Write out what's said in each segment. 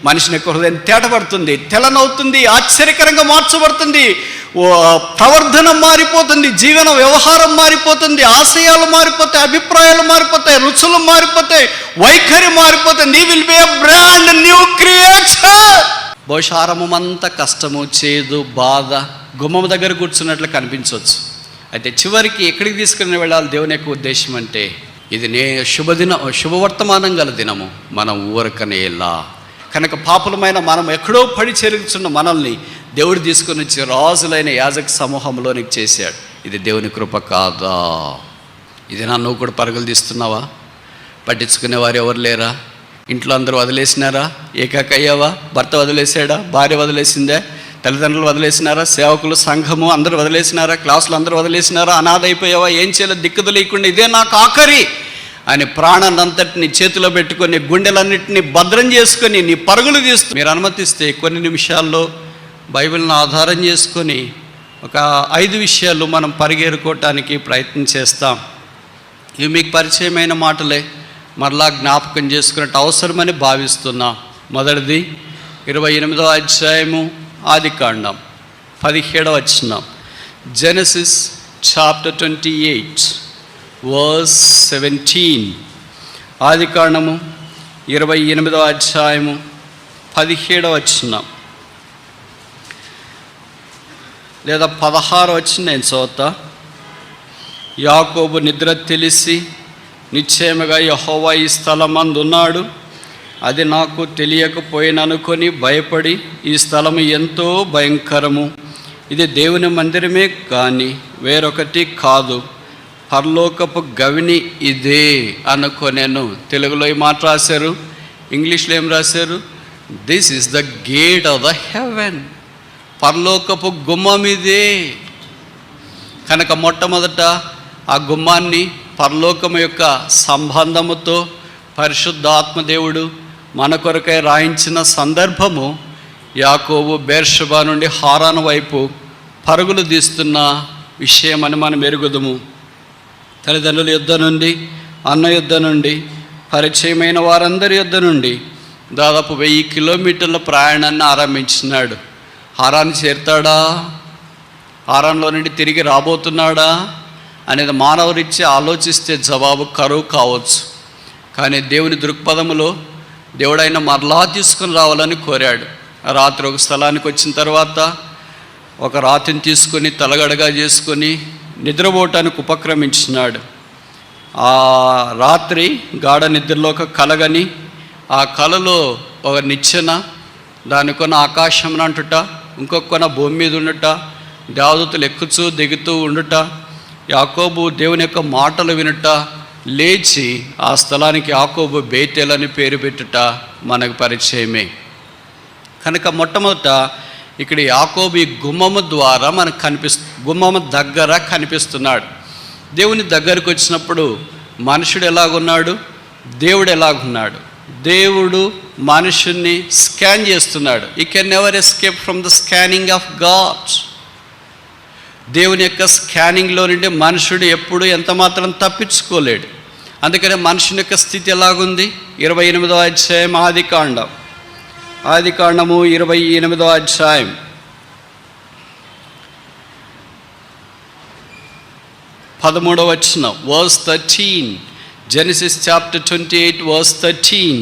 మనిషిని యొక్క హృదయం తేటపడుతుంది, తెల్లనవుతుంది, ఆశ్చర్యకరంగా మార్చబడుతుంది, ప్రవర్ధన మారిపోతుంది, జీవన వ్యవహారం మారిపోతుంది, ఆశయాలు మారిపోతాయి, అభిప్రాయాలు మారిపోతాయి, రుచులు మారిపోతాయి, వైఖరి మారిపోతుంది. He will be a brand new creature. బహుశా ఆరంభమంతా కష్టము, చేదు, బాధ, గుమ్మం దగ్గర కూర్చున్నట్లు కనిపించవచ్చు. అయితే చివరికి ఎక్కడికి తీసుకుని వెళ్ళాలి దేవుని యొక్క ఉద్దేశం అంటే, ఇది శుభవర్తమానం గల దినము, మనం ఊరకనేలా. కనుక పాపులమైన మనం ఎక్కడో పడి చెరుగుతున్న మనల్ని దేవుడు తీసుకుని వచ్చి రాజులైన యాజక సమూహంలోనికి చేశాడు. ఇది దేవుని కృప కాదా? ఇది నువ్వు కూడా పరుగులు తీస్తున్నావా? పట్టించుకునేవారు ఎవరు లేరా? ఇంట్లో అందరూ వదిలేసినారా? ఏకాకయ్యావా? భర్త వదిలేసాడా? భార్య వదిలేసిందే? తల్లిదండ్రులు వదిలేసినారా? సేవకులు, సంఘము అందరూ వదిలేసినారా? క్లాసులు అందరూ వదిలేసినారా? అనాథ అయిపోయావా? ఏం చేయలేదు, దిక్కుదు లేకుండా ఇదే నాకు ఆఖరి అని ప్రాణాన్నంతటిని చేతిలో పెట్టుకొని గుండెలన్నింటినీ భద్రం చేసుకొని నీ పరుగులు తీస్తూ, మీరు అనుమతిస్తే కొన్ని నిమిషాల్లో బైబిల్ని ఆధారం చేసుకొని ఒక 5 విషయాలు మనం పరిగెరుకోవటానికి ప్రయత్నం చేస్తాం. ఇవి మీకు పరిచయమైన మాటలే, మరలా జ్ఞాపకం చేసుకున్నట్టు అవసరమని భావిస్తున్నా. మొదటిది 28వ అధ్యాయము ఆదికాండం 17వ వచనం. Genesis chapter 28 verse 17. ఆదికాండము 28వ అధ్యాయము 17వ వచనం లేదా 16వ వచనం నేను చదువుతా. యాకోబు నిద్ర తెలిసి నిశ్చయముగా యెహోవా ఈ స్థలమందు ఉన్నాడు, అది నాకు తెలియకపోయిననుకొని భయపడి, ఈ స్థలము ఎంతో భయంకరము, ఇది దేవుని మందిరమే కానీ వేరొకటి కాదు, పరలోకపు గవిని ఇదే అనుకొనేను. తెలుగులో ఈ మాట రాశారు, ఇంగ్లీష్లో ఏం రాశారు? This is the gate of the heaven. పరలోకపు గుమ్మం ఇదే. కనుక మొట్టమొదట ఆ గుమ్మాన్ని పరలోకము యొక్క సంబంధముతో పరిశుద్ధాత్మదేవుడు మన కొరకై రాయించిన సందర్భము, యాకోబు బెర్షెబా నుండి హారాను వైపు పరుగులు తీస్తున్న విషయమని మనం ఎరుగుదుము. తల్లిదండ్రుల యుద్ధ నుండి, అన్న యుద్ధ నుండి, పరిచయమైన వారందరి యుద్ధ నుండి దాదాపు 1000 కిలోమీటర్ల ప్రయాణాన్ని ఆరంభించినాడు. హారాన్ని చేరుతాడా? హారాన్లో నుండి తిరిగి రాబోతున్నాడా అనేది మానవరీత్యా ఆలోచిస్తే జవాబు కరువు కావచ్చు. కానీ దేవుని దృక్పథములో దేవుడైన మరలా తీసుకుని రావాలని కోరాడు. రాత్రి ఒక స్థలానికి వచ్చిన తర్వాత ఒక రాతిని తీసుకొని తలగడగా చేసుకొని నిద్రపోవటానికి ఉపక్రమించినాడు. ఆ రాత్రి గాఢ నిద్రలో ఒక కలగని, ఆ కలలో ఒక నిచ్చెన, దానికొన్న ఆకాశం అంటుట, ఇంకొక భూమి మీద ఉండుట, దేవదూతలు ఎక్కుతూ దిగుతూ ఉండుట, యాకోబు దేవుని యొక్క మాటలు వినుట, లేచి ఆ స్థలానికి యాకోబు బేతేల్ అని పేరు పెట్టుట మనకు పరిచయమే. కనుక మొట్టమొదట ఇక్కడ యాకోబు ఈ గుమ్మము ద్వారా మనకు గుమ్మము దగ్గర కనిపిస్తున్నాడు. దేవుని దగ్గరకు వచ్చినప్పుడు మనుషుడు ఎలాగున్నాడు, దేవుడు ఎలాగున్నాడు? దేవుడు మనుషుణ్ణి స్కాన్ చేస్తున్నాడు. You can never escape from the scanning of God. దేవుని యొక్క స్కానింగ్లో నుండి మనుషుడు ఎప్పుడు ఎంత మాత్రం తప్పించుకోలేడు. అందుకనే మనుషుని యొక్క స్థితి ఎలాగుంది? 28వ అధ్యాయం ఆదికాండము 28వ అధ్యాయం 13వ వచనం, వర్స్ 13. Genesis chapter 28 verse 13.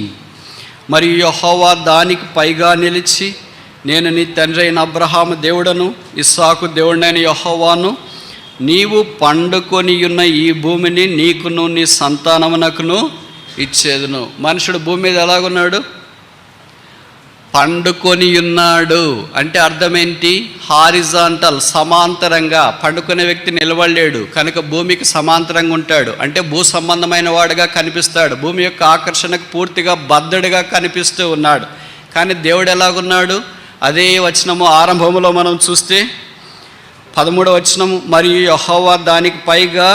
మరియు యెహోవా దానికి పైగా నిలిచి, నేను నీ తండ్రి అయిన అబ్రహాము దేవుడను, ఇస్సాకు దేవుడైన యెహోవాను, నీవు పండుకొని ఉన్న ఈ భూమిని నీకును నీ సంతానమునకును ఇచ్చేదును. మనుషుడు భూమి మీద ఎలాగున్నాడు? పండుకొని ఉన్నాడు. అంటే అర్థమేంటి? హారిజాంటల్, సమాంతరంగా. పండుకునే వ్యక్తి నిలబడలేడు కనుక భూమికి సమాంతరంగా ఉంటాడు. అంటే భూ సంబంధమైన వాడుగా కనిపిస్తాడు. భూమి యొక్క ఆకర్షణకు పూర్తిగా బద్ధుడిగా కనిపిస్తూ ఉన్నాడు. కానీ దేవుడు ఎలాగున్నాడు? అదే వచనము ఆరంభములో మనం చూస్తే 13వ వచనము, మరియు యెహోవా దానికి పైగా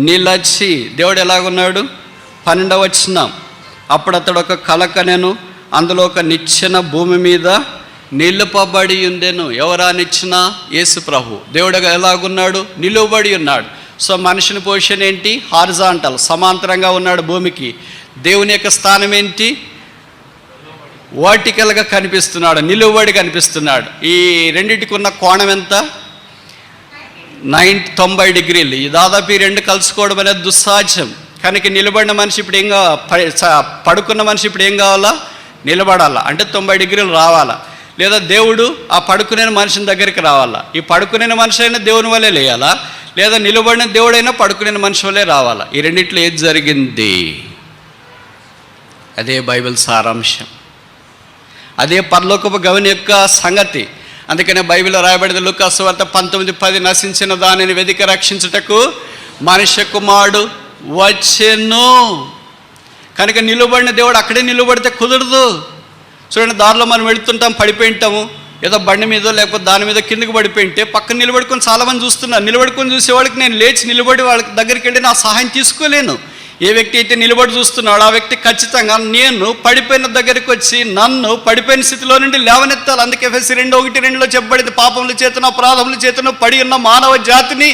నిలచి. దేవుడు ఎలాగున్నాడు? 12వ వచనం, అప్పుడు అతడు ఒక కలకనెను, అందులో ఒక నిచ్చెన భూమి మీద నిలుపబడి ఉండెను. ఎవరా నిచ్చెన? యేసు ప్రభు. దేవుడు ఎలాగున్నాడు? నిలువబడి ఉన్నాడు. సో మనుషుని పొజిషన్ ఏంటి? హారిజాంటల్, సమాంతరంగా ఉన్నాడు భూమికి. దేవుని యొక్క స్థానం ఏంటి? వర్టికల్గా కనిపిస్తున్నాడు, నిలువబడి కనిపిస్తున్నాడు. ఈ రెండింటికి ఉన్న కోణం ఎంత? 90 డిగ్రీలు. ఈ దాదాపు ఈ రెండు కలుసుకోవడం అనేది దుస్సాధ్యం. కనుక నిలబడిన మనిషి ఇప్పుడు ఏం పడుకున్న మనిషి ఇప్పుడు ఏం కావాలా? నిలబడాలా, అంటే 90 డిగ్రీలు రావాలా. లేదా దేవుడు ఆ పడుకునే మనిషిని దగ్గరికి రావాలా. ఈ పడుకునే మనిషి అయినా దేవుని వల్లే లేయాలా, లేదా నిలబడిన దేవుడైనా పడుకునే మనిషి వల్లే రావాలా. ఈ రెండిట్లో ఏది జరిగింది? అదే బైబిల్ సారాంశం, అదే పరలోకపు గవిని యొక్క సంగతి. అందుకనే బైబిల్లో రాయబడింది లూకా సువార్త 19:10, నశించిన దానిని వెదికి రక్షించుటకు మనుష్య కుమారుడు వచ్చెను. కనుక నిలబడిన దేవుడు అక్కడే నిలబడితే కుదరదు. చూడండి, దారిలో మనం వెళుతుంటాం, పడిపోయి ఉంటాము, ఏదో బండి మీదో లేకపోతే దాని మీద కిందకి పడిపోయింటే పక్కన నిలబడుకొని చాలామంది చూస్తున్నారు. నిలబడుకొని చూసేవాళ్ళకి నేను లేచి నిలబడి వాళ్ళ దగ్గరికి వెళ్ళి నా సహాయం తీసుకోలేను. ఏ వ్యక్తి అయితే నిలబడి చూస్తున్నాడో ఆ వ్యక్తి ఖచ్చితంగా నేను పడిపోయిన దగ్గరికి వచ్చి నన్ను పడిపోయిన స్థితిలో నుండి లేవనెత్తాలి. అందుకే ఎఫెసీ 2:1-2లో చెప్పబడింది, పాపముల చేతను అపరాధముల చేతను పడి ఉన్న మానవ జాతిని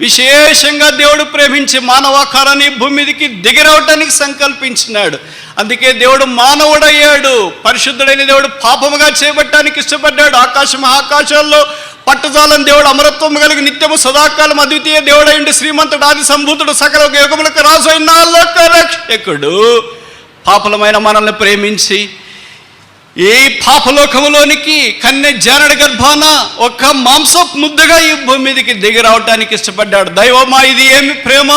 విశేషంగా దేవుడు ప్రేమించి మానవాకారాన్ని భూమి మీదకి దిగిరవటానికి సంకల్పించినాడు. అందుకే దేవుడు మానవుడయ్యాడు. పరిశుద్ధుడైన దేవుడు పాపముగా చేయబట్టానికి ఇష్టపడ్డాడు. ఆకాశ మహాకాశాల్లో పట్టుజాలని దేవుడు అమరత్వం కలిగి నిత్యము సదాకాలం అద్వితీయ దేవుడైండి, శ్రీమంతుడు, ఆది సంభూతుడు, సకల యుగములకు రాజు అయిన లోక రక్షకుడు పాపలమైన మనల్ని ప్రేమించి ఈ పాపలోకములోనికి కన్య జానడి గర్భాన ఒక మాంసపు ముద్దగా ఈ భూమి మీదకి దిగి రావటానికి ఇష్టపడ్డాడు. దైవమా, ఇది ఏమి ప్రేమ!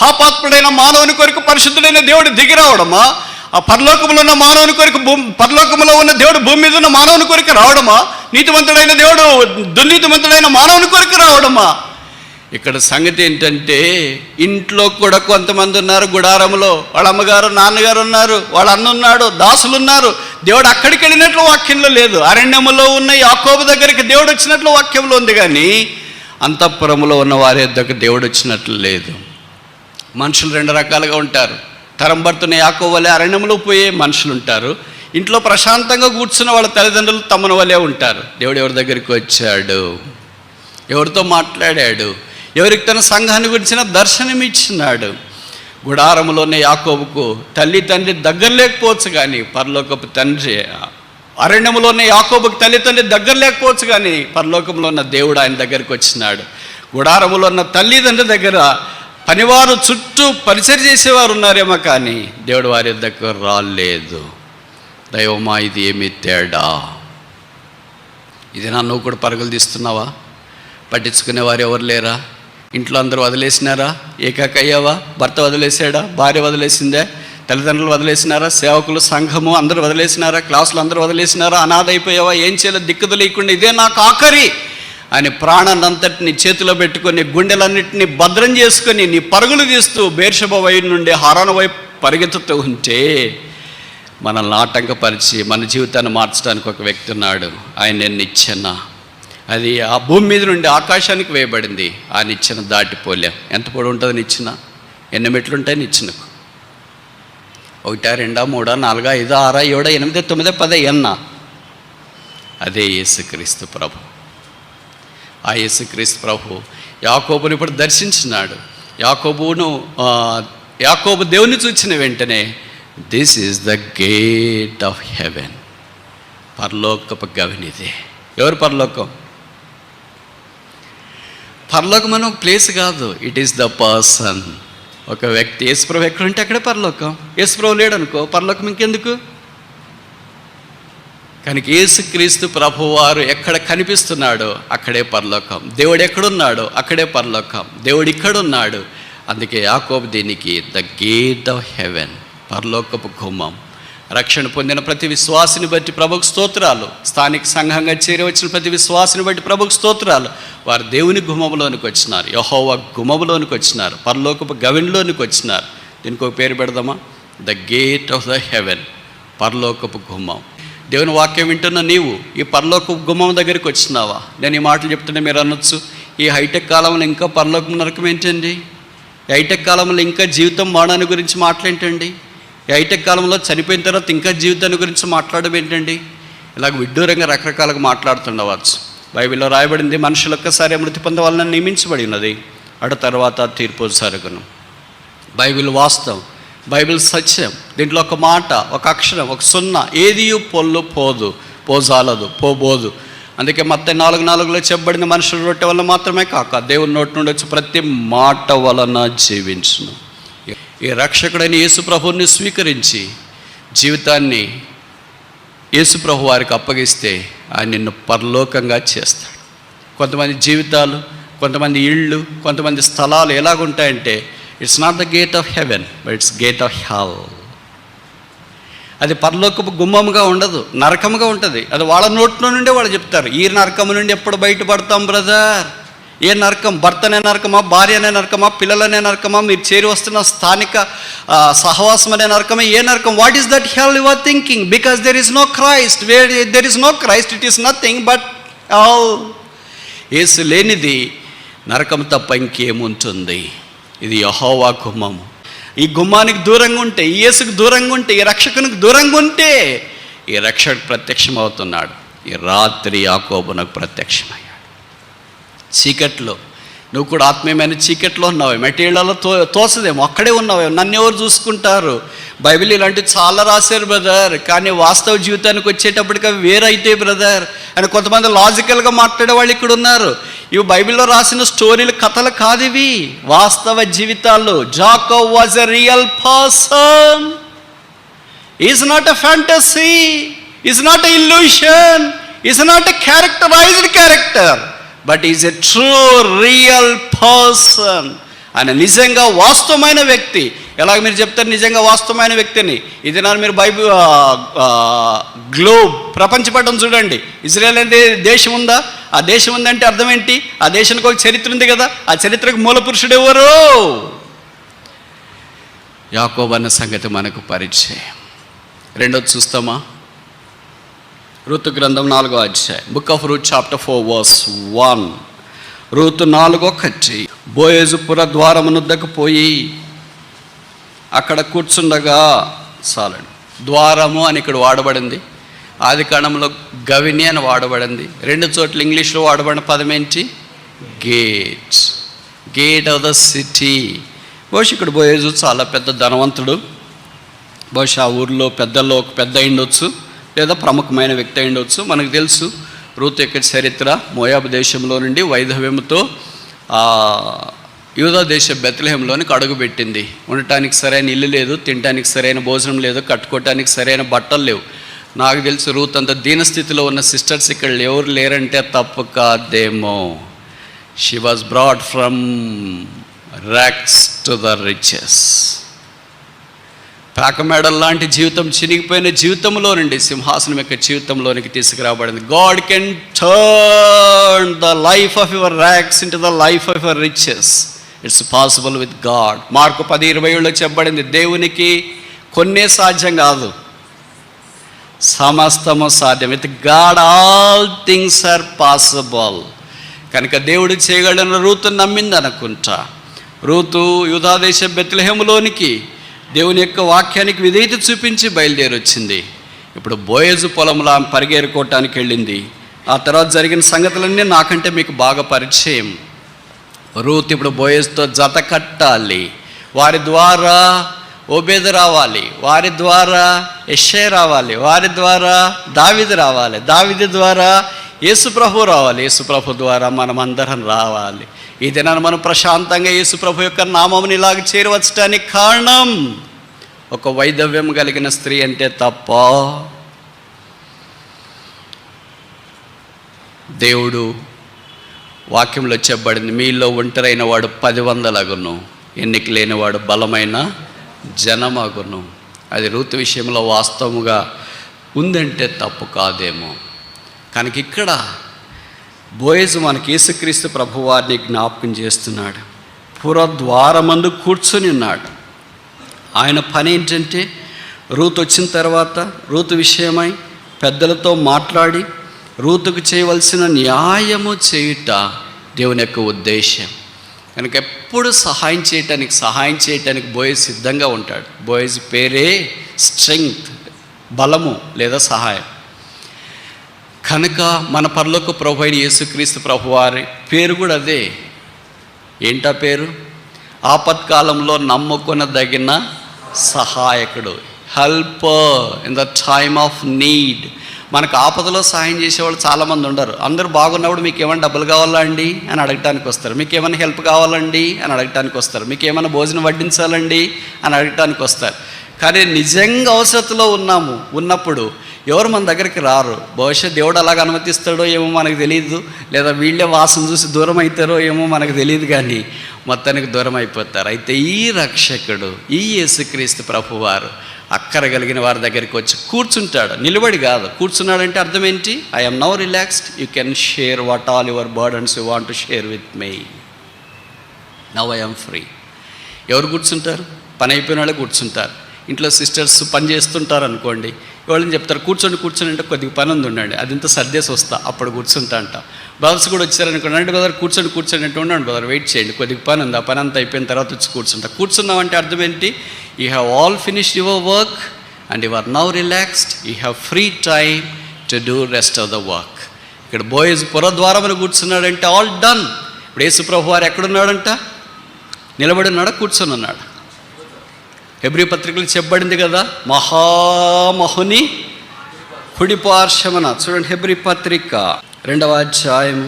పాపాత్ముడైన మానవుని కొరకు పరిశుద్ధుడైన దేవుడు దిగి రావడమా? ఆ పరలోకములో ఉన్న మానవుని కొరకు పరలోకములో ఉన్న దేవుడు భూమి మీద ఉన్న మానవుని కొరకు రావడమా? నీతిమంతుడైన దేవుడు దుర్నీతిమంతుడైన మానవుని కొరకు రావడమా? ఇక్కడ సంగతి ఏంటంటే, ఇంట్లో కూడా కొంతమంది ఉన్నారు, గుడారంలో వాళ్ళ అమ్మగారు నాన్నగారు ఉన్నారు, వాళ్ళ అన్న ఉన్నాడు, దాసులు ఉన్నారు. దేవుడు అక్కడికి వెళ్ళినట్లు వాక్యంలో లేదు. అరణ్యములో ఉన్న యాకోబు దగ్గరికి దేవుడు వచ్చినట్లు వాక్యంలో ఉంది, కానీ అంతఃపురములో ఉన్న వారి దగ్గర దేవుడు వచ్చినట్లు లేదు. మనుషులు రెండు రకాలుగా ఉంటారు. తరం భర్తన యాకోబు వలె అరణ్యంలో పోయే మనుషులు ఉంటారు. ఇంట్లో ప్రశాంతంగా కూర్చున్న వాళ్ళ తల్లిదండ్రులు తమను వలె ఉంటారు. దేవుడు ఎవరి దగ్గరికి వచ్చాడు? ఎవరితో మాట్లాడాడు? ఎవరికి తన సంఘాన్ని గురించిన దర్శనం ఇచ్చినాడు? గుడారంలోనే యాకోబుకు తల్లి తండ్రి దగ్గర లేకపోవచ్చు, కానీ పరలోకపు తండ్రి, అరణ్యంలోనే యాకోబుకు తల్లి తండ్రి దగ్గర లేకపోవచ్చు, కానీ పరలోకంలో ఉన్న దేవుడు ఆయన దగ్గరికి వచ్చినాడు. గుడారంలో ఉన్న తల్లిదండ్రుల దగ్గర పనివారు చుట్టూ పరిచయం చేసేవారు ఉన్నారేమో, కానీ దేవుడు వారి దగ్గర రాలేదు. దైవమా, ఇది ఏమి తేడా! ఇది నా నువ్వు కూడా పరుగులు తీస్తున్నావా? పట్టించుకునేవారు ఎవరు లేరా? ఇంట్లో అందరూ వదిలేసినారా? ఏకాక అయ్యావా? భర్త వదిలేసాడా? భార్య వదిలేసిందే? తల్లిదండ్రులు వదిలేసినారా? సేవకులు, సంఘము అందరూ వదిలేసినారా? క్లాసులు అందరూ వదిలేసినారా? అనాథ అయిపోయావా? ఏం చేయలేదు, దిక్కుదు లేకుండా ఇదే నాకు ఆఖరి అని ప్రాణాన్నంతటిని చేతిలో పెట్టుకొని గుండెలన్నింటినీ భద్రం చేసుకొని నీ పరుగులు తీస్తూ బేర్షెబ వైపు నుండి హారాను వైపు పరిగెత్తుతూ ఉంటే మనల్ని ఆటంకపరిచి మన జీవితాన్ని మార్చడానికి ఒక వ్యక్తి ఉన్నాడు. ఆయన నిచ్చెన. అది ఆ భూమి మీద నుండి ఆకాశానికి వేయబడింది. ఆ నిచ్చెన దాటిపోలేం. ఎంత పొడి ఉంటుంది నిచ్చెన? ఎన్ని మెట్లు ఉంటాయి నిచ్చెనకు? 1, 2, 3, 4, 5, 6, 7, 8, 9, 10 ఎన్న. అదే యేసుక్రీస్తు ప్రభు. ఆ యేసుక్రీస్తు ప్రభు యాకోబుని ఇప్పుడు దర్శించినాడు. యాకోబు దేవుని చూచిన వెంటనే this is the gate of heaven, పరలోకపు గవినిదే. ఎవరు పరలోకం? పరలోకం అనే ఒక ప్లేస్ కాదు, ఇట్ ఈస్ ద పర్సన్. ఒక వ్యక్తి. యేసుప్రభు ఎక్కడుంటే అక్కడే పరలోకం. యేసుప్రభు లేడనుకో పరలోకం ఇంకెందుకు? కనుక యేసుక్రీస్తు ప్రభువారు ఎక్కడ కనిపిస్తున్నాడో అక్కడే పరలోకం. దేవుడు ఎక్కడున్నాడో అక్కడే పరలోకం. దేవుడు ఇక్కడున్నాడు. అందుకే యాకోబు దీనికి ద గేట్ ఆఫ్ హెవెన్, పరలోకపు గుమ్మం. రక్షణ పొందిన ప్రతి విశ్వాసిని బట్టి ప్రభుకు స్తోత్రాలు. స్థానిక సంఘంగా చేరి వచ్చిన ప్రతి విశ్వాసిని బట్టి ప్రభుకు స్తోత్రాలు. వారు దేవుని గుమ్మములోనికి వచ్చినారు, యెహోవా గుమ్మములోనికి వచ్చినారు, పరలోకపు గవిన్లోనికి వచ్చినారు. దీనికి ఒక పేరు పెడదామా? The gate of the heaven, పరలోకపు గుమ్మం. దేవుని వాక్యం వింటున్న నీవు ఈ పరలోకపు గుమ్మం దగ్గరికి వచ్చినావా? నేను ఈ మాటలు చెప్తున్నా మీరు అనొచ్చు, ఈ హైటెక్ కాలంలో ఇంకా పరలోకం నరకం ఏంటండి? ఈ హైటెక్ కాలంలో ఇంకా జీవితం మరణాన్ని గురించి మాట్లాడేంటండి? ఈ హైటెక్ కాలంలో చనిపోయిన తర్వాత ఇంకా జీవితాన్ని గురించి మాట్లాడడం ఏంటండి? ఇలాగ విడ్డూరంగా రకరకాలుగా మాట్లాడుతుండవచ్చు. బైబిల్లో రాయబడింది, మనుషులు ఒక్కసారి మృతి పొందవాలని నియమించబడి ఉన్నది, అటు తర్వాత తీర్పు జరుగును. బైబిల్ వాస్తవం. బైబిల్ సత్యం. దీంట్లో ఒక మాట, ఒక అక్షరం, ఒక సున్నా ఏది పొల్లు పోజాలదు, పోబోదు. అందుకే మత్తయి 4:4 చెప్పబడిన మనుషుల రొట్టె వల్ల మాత్రమే కాక దేవుని నోటి నుండి వచ్చి ప్రతి మాట వలన జీవించును. ఈ రక్షకుడైన యేసు ప్రభువుని స్వీకరించి జీవితాన్ని యేసు ప్రభు వారికి అప్పగిస్తే ఆయన నిన్ను పరలోకంగా చేస్తాడు. కొంతమంది జీవితాలు, కొంతమంది ఇళ్ళు, కొంతమంది స్థలాలు ఎలాగుంటాయంటే it's not the gate of heaven but it's gate of hell. అది పరలోకపు గుమ్మముగా ఉండదు, నరకముగా ఉంటుంది. అది వాళ్ళ నోట్లో నుండే వాళ్ళు చెప్తారు, ఈ నరకము నుండి ఎప్పుడు బయటపడతాం బ్రదర్? ఏ నరకం? భర్తనే నరకమా, భార్య అనే నరకమా, పిల్లలనే నరకమా, మీరు చేరి వస్తున్న స్థానిక సహవాసం అనే నరకమే? ఏ నరకం? What is that hell you are thinking? Because there is no Christ. Where there is no Christ it is nothing but all. యేసు లేనిది నరకం తప్ప ఇంకేముంటుంది? ఇది యెహోవా గుమ్మము. ఈ గుమ్మానికి దూరంగా ఉంటే, ఈ యేసుకు దూరంగా ఉంటే, ఈ రక్షకునికి దూరంగా ఉంటే ఈ రక్షకుడు ప్రత్యక్షమవుతున్నాడు. ఈ రాత్రి యాకోబునకు ప్రత్యక్షమయ్యాడు. చీకట్లో నువ్వు కూడా ఆత్మీయమైన చీకట్లో ఉన్నావు, మెటీరియల్లో తోసదేమో, అక్కడే ఉన్నావు. నన్ను ఎవరు చూసుకుంటారు? బైబిల్ ఇలాంటివి చాలా రాశారు బ్రదర్, కానీ వాస్తవ జీవితానికి వచ్చేటప్పటికి అవి వేరైతే బ్రదర్ అని కొంతమంది లాజికల్గా మాట్లాడే వాళ్ళు ఇక్కడ ఉన్నారు. ఇవి బైబిల్లో రాసిన స్టోరీలు, కథలు కాదు, ఇవి వాస్తవ జీవితాలు. Jacob was a real person. Is not a fantasy, is not a illusion, is not a characterised character, but is a true real person. ఆయన నిజంగా వాస్తవమైన వ్యక్తి. ఎలాగ మీరు చెప్తారు నిజంగా వాస్తవమైన వ్యక్తిని? ఇది నా మీరు బైబిల్ గ్లోబ్ ప్రపంచపటం చూడండి. ఇజ్రాయెల్ అనే దేశం ఉందా? ఆ దేశం ఉందంటే అర్థం ఏంటి? ఆ దేశానికి ఒక చరిత్ర ఉంది కదా. ఆ చరిత్రకు మూల పురుషుడు ఎవరు? యాకోబు అన్న సంగతి మనకు పరిచయం. రెండోది చూస్తామా? రూతు గ్రంథం 4వ అధ్యాయం, book of Ruth chapter 4 verse 1. Ruth 4:1. బోయేజు పురద్వారమునొద్దకు పోయి అక్కడ కూర్చుండగా, చాలండి, ద్వారము అని ఇక్కడ వాడబడింది. ఆది కాండంలో గవిని అని వాడబడింది. 2 చోట్ల ఇంగ్లీష్లో వాడబడిన పదం ఏంటి? Gate. Gate of the city. బహుశా ఇక్కడ బోయేజు చాలా పెద్ద ధనవంతుడు. బహుశా ఆ ఊర్లో పెద్దల్లో ఒక పెద్ద అయిండొచ్చు, లేదా ప్రముఖమైన వ్యక్తి అయిండొచ్చు. మనకు తెలుసు రూతు యొక్క చరిత్ర. మోయాబు దేశంలో నుండి వైధవ్యంతో యూదా దేశ బెత్లెహేంలోనికి అడుగుపెట్టింది. ఉండటానికి సరైన ఇల్లు లేదు, తినడానికి సరైన భోజనం లేదు, కట్టుకోవటానికి సరైన బట్టలు లేవు. నాకు తెలుసు రూత్ అంత దీనస్థితిలో ఉన్న సిస్టర్స్ ఇక్కడ ఎవరు లేరంటే తప్పు కాదేమో. She was brought from rags to the riches. పాకమేడల్ లాంటి జీవితం, చినిగిపోయిన జీవితంలో నుండి సింహాసనం యొక్క జీవితంలోనికి తీసుకురాబడింది. God can turn the life of your rags into the life of your riches. It's possible with God. Mark 10:27 చెప్పబడింది, దేవునికి కొన్నే సాధ్యం కాదు, సమస్తము సాధ్యం. With God all things are possible. కనుక దేవుడు చేయగలన రూతు నమ్మింది అనుకుంటా. రూతు యూదాదేశ బెత్లెహేములోనికి దేవుని యొక్క వాక్యానికి విధేయత చూపించి బయలుదేరి వచ్చింది. ఇప్పుడు బోయేజు పొలంలో పరిగెరుకోవటానికి వెళ్ళింది. ఆ తర్వాత జరిగిన సంగతులన్నీ నాకంటే మీకు బాగా పరిచయం. రూత్ ఇప్పుడు బోయేజుతో జత కట్టాలి. వారి ద్వారా ఓబేదు రావాలి, వారి ద్వారా యెషై రావాలి, వారి ద్వారా దావీదు రావాలి, దావీదు ద్వారా యేసుప్రభు రావాలి, యేసుప్రభు ద్వారా మనం అందరం రావాలి. ఈ దినాన్ని మనం ప్రశాంతంగా యేసుప్రభు యొక్క నామముని ఇలాగ చేరవచ్చటానికి కారణం ఒక వైధవ్యం కలిగిన స్త్రీ అంటే తప్ప. దేవుడు వాక్యంలో చెప్పబడింది, మీలో ఒంటరైన వాడు 10,000 అగును, ఎన్నిక లేనివాడు బలమైన జనమగును. అది రూతు విషయంలో వాస్తవముగా ఉందంటే తప్పు కాదేమో. కనుక ఇక్కడ బోయేజు మనకి యేసుక్రీస్తు ప్రభువారిని జ్ఞాపకం చేస్తున్నాడు. పురద్వారమందు కూర్చొని ఉన్నాడు. ఆయన పని ఏంటంటే రూతు వచ్చిన తర్వాత రూతు విషయమై పెద్దలతో మాట్లాడి రూతుకు చేయవలసిన న్యాయము చేయుట దేవుని యొక్క ఉద్దేశం. కనుక ఎప్పుడు సహాయం చేయటానికి బోయేజు సిద్ధంగా ఉంటాడు. బోయేజు పేరే స్ట్రెంగ్త్, బలము లేదా సహాయం. కనుక మన పరలోక ప్రభు అయిన యేసుక్రీస్తు ప్రభువారి పేరు కూడా అదే. ఏంటా పేరు? ఆపత్కాలంలో నమ్ముకొనదగిన సహాయకుడు, helper in the time of need. మనకు ఆపదలో సహాయం చేసేవాళ్ళు చాలామంది ఉండరు. అందరూ బాగున్నప్పుడు మీకు ఏమైనా డబ్బులు కావాలా అండి అని అడగటానికి వస్తారు, మీకు ఏమైనా హెల్ప్ కావాలండి అని అడగటానికి వస్తారు, మీకు ఏమైనా భోజనం వడ్డించాలండి అని అడగటానికి వస్తారు. కానీ నిజంగా అవసరతలో ఉన్నప్పుడు ఎవరు మన దగ్గరికి రారు. బహుశా దేవుడు అలాగ అనుమతిస్తాడో ఏమో మనకు తెలియదు, లేదా వీళ్ళే వాసన చూసి దూరం అవుతారో ఏమో మనకు తెలియదు, కానీ మొత్తానికి దూరం అయిపోతారు. అయితే ఈ రక్షకుడు, ఈ యేసుక్రీస్తు ప్రభువారు అక్కరగలిగిన వారి దగ్గరికి వచ్చి కూర్చుంటాడు. నిలబడి కాదు, కూర్చున్నాడంటే అర్థం ఏంటి? I am now relaxed, you can share what all your burdens you want to share with me, now I am free. ఎవరు కూర్చుంటారు? పని అయిపోయిన వాళ్ళే కూర్చుంటారు. ఇంట్లో సిస్టర్స్ పని చేస్తుంటారు అనుకోండి, వాళ్ళని చెప్తారు కూర్చొని అంటే కొద్దిగా పని ఉండండి, అది ఇంత సర్దేసి వస్తా అప్పుడు కూర్చుంటా అంట. బ్రదర్స్ కూడా వచ్చారనుకోండి, అంటే బ్రదర్ కూర్చొని అంటే ఉండండి బ్రదర్, వెయిట్ చేయండి, కొద్దిగా పని ఉంది, ఆ పని అంతా అయిపోయిన తర్వాత వచ్చి కూర్చుంటా. కూర్చున్నామంటే అర్థం ఏంటి? You have all finished your work and you are now relaxed, you have free time to do rest of the work. ఇక్కడ బోయజ్ పురద్వారమున కూర్చున్నాడంటే ఆల్ డన్. ఇప్పుడు యేసు ప్రభు వారు ఎక్కడున్నాడంట? నిలబడి ఉన్నాడా, కూర్చొని ఉన్నాడు? హెబ్రీ పత్రికలు చెప్పబడింది కదా, మహామహుని కుడి పార్శ్వమున. చూడండి, హెబ్రీ పత్రిక 2వ అధ్యాయం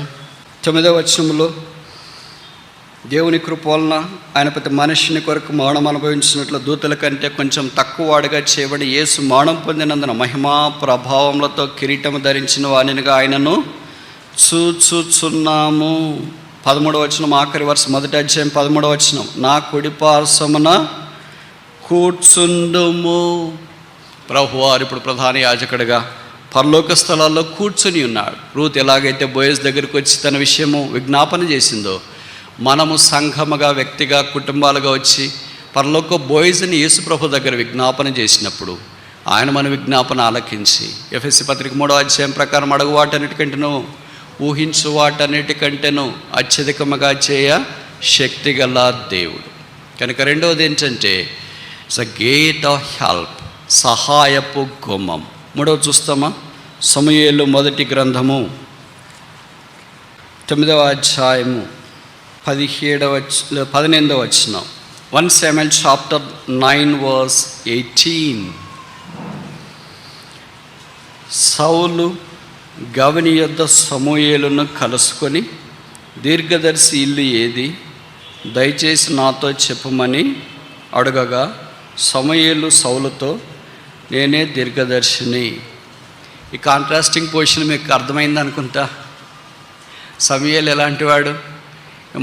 9వ వచనంలో, దేవుని కృప వలన ఆయన ప్రతి మనిషిని కొరకు మరణం అనుభవించినట్లు దూతల కంటే కొంచెం తక్కువ వాడుగా చేయబడి యేసు మరణం పొందినందున మహిమా ప్రభావములతో కిరీటము ధరించిన వానిగా ఆయనను చూచుచున్నాము. 13వ వచనం ఆఖరి వరుస, 1వ అధ్యాయం 13వ వచనం, నా కుడి పార్శ్వమున కూర్చుండుము. ప్రభువారు ఇప్పుడు ప్రధాన యాజకుడిగా పరలోక స్థలాల్లో కూర్చుని ఉన్నాడు. రూత్ ఎలాగైతే బోయజ్ దగ్గరికి వచ్చి తన విషయము విజ్ఞాపన చేసిందో, మనము సంఘముగా, వ్యక్తిగా, కుటుంబాలుగా వచ్చి పరలోక బోయజ్ని యేసు ప్రభు దగ్గర విజ్ఞాపన చేసినప్పుడు ఆయన మన విజ్ఞాపన ఆలకించి, ఎఫెసీ పత్రిక 3వ అధ్యాయం ప్రకారం అడుగు వాటన్నిటికంటేనూ ఊహించు వాటన్నిటికంటేనూ అత్యధికముగా చేయ శక్తి గల దేవుడు. కనుక రెండవది ఏంటంటే it's a gate of help, సహాయపు గుమ్మం. మూడవ చూస్తామా? సమూయేలు మొదటి గ్రంథము 9వ అధ్యాయము 18వ వచనం. 1 Samuel chapter 9 verse 18. సౌలు గవని యొద్ద సమూయేలును కలుసుకొని, దీర్ఘదర్శి ఇల్లు ఏది, దయచేసి నాతో చెప్పమని అడగగా, సమూయేలు సౌలుతో, నేనే దీర్ఘదర్శిని. ఈ కాంట్రాస్టింగ్ పొజిషన్ మీకు అర్థమైంది అనుకుంటా. సమూయేలు ఎలాంటి వాడు?